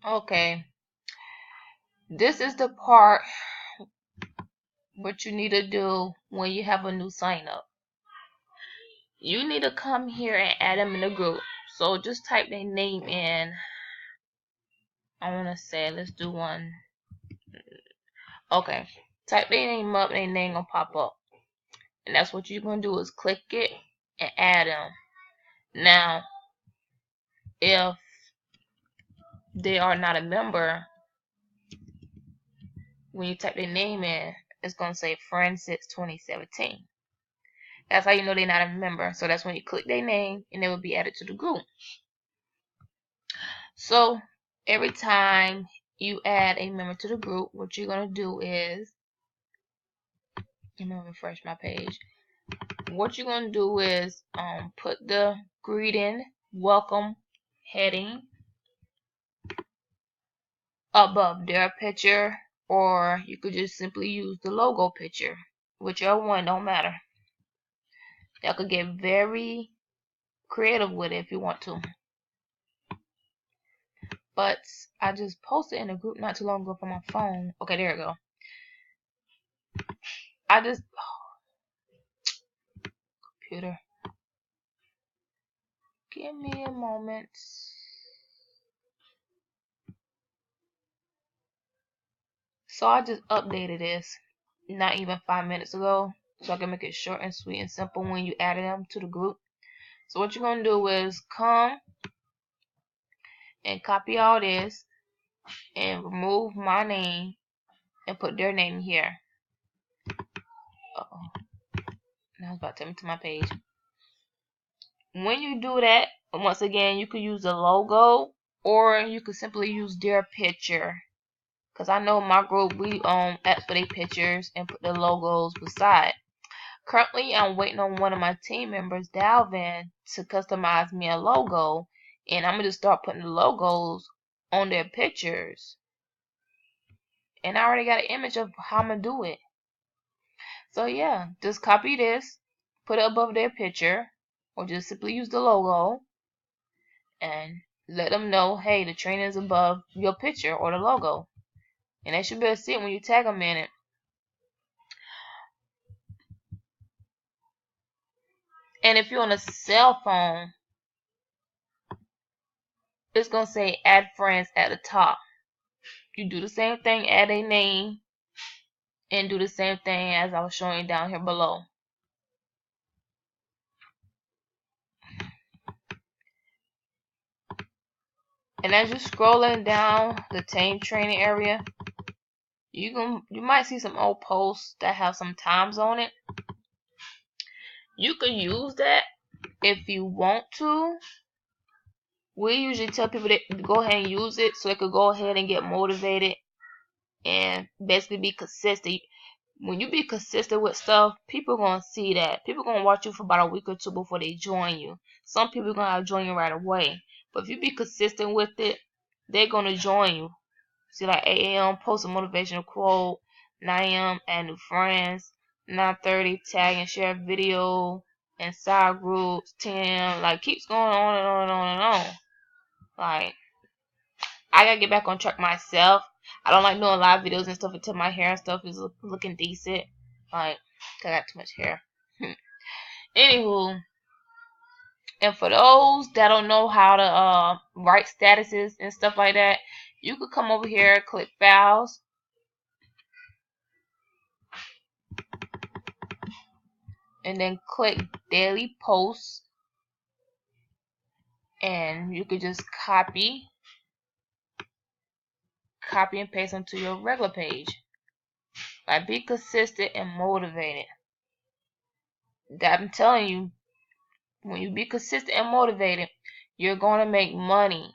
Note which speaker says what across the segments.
Speaker 1: Okay, this is the part what you need to do when you have a new sign up. You need to come here and add them in the group. So just type their name in. I want to say, let's do one. Okay, type their name up, their name gonna pop up. And that's what you're gonna do is click it and add them. Now, if they are not a member, when you type their name in, it's gonna say friend since 2017. That's how you know they're not a member. So that's when you click their name and they will be added to the group. So every time you add a member to the group, what you're gonna do is, let me refresh my page. What you're gonna do is put the greeting welcome heading above their picture, or you could just simply use the logo picture. Whichever one, don't matter. Y'all could get very creative with it if you want to. But I just posted in a group not too long ago from my phone. Okay, there we go. I just computer. Give me a moment. So I just updated this not even 5 minutes ago, so I can make it short and sweet and simple when you add them to the group. So what you're gonna do is come and copy all this and remove my name and put their name here. Uh-oh. Now it's about to take me to my page. When you do that, once again, you could use the logo or you could simply use their picture. Cause I know my group, we ask for their pictures and put the logos beside. Currently, I'm waiting on one of my team members, Dalvin, to customize me a logo, and I'm gonna just start putting the logos on their pictures. And I already got an image of how I'm gonna do it. So yeah, just copy this, put it above their picture, or just simply use the logo, and let them know, hey, the training is above your picture or the logo, and they should be able to see it when you tag them in it. And if you're on a cell phone, it's gonna say add friends at the top. You do the same thing, add a name, and do the same thing as I was showing you down here below. And as you're scrolling down the team training area, you might see some old posts that have some times on it. You could use that if you want to. We usually tell people to go ahead and use it so they could go ahead and get motivated and basically be consistent. When you be consistent with stuff, people gonna see that. People gonna watch you for about a week or two before they join you. Some people gonna join you right away. But if you be consistent with it, they're gonna join you. See, like 8 a.m. post a motivational quote, 9 a.m. add new friends, 9:30 tag and share video inside groups, 10 a.m. like keeps going on and on and on and on. Like, I gotta get back on track myself. I don't like doing live videos and stuff until my hair and stuff is looking decent. Like, I got too much hair. Anywho, and for those that don't know how to write statuses and stuff like that, you could come over here, click files, and then click daily posts, and you could just copy and paste onto your regular page. Like, be consistent and motivated. That I'm telling you, when you be consistent and motivated, you're going to make money.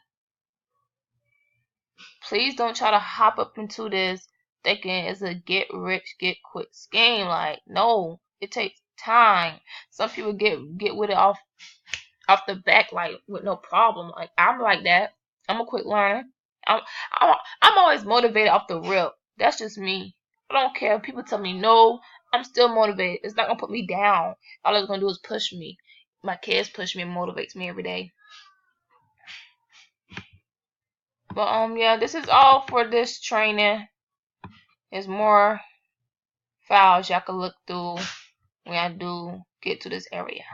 Speaker 1: Please don't try to hop up into this thinking it's a get rich, get quick scheme. Like, no, it takes time. Some people get with it off the back, like with no problem. Like, I'm like that. I'm a quick learner. I'm I'm always motivated off the rip. That's just me. I don't care if people tell me no. I'm still motivated. It's not gonna put me down. All it's gonna do is push me. My kids push me and motivates me every day. But yeah, this is all for this training. There's more files y'all can look through when I do get to this area.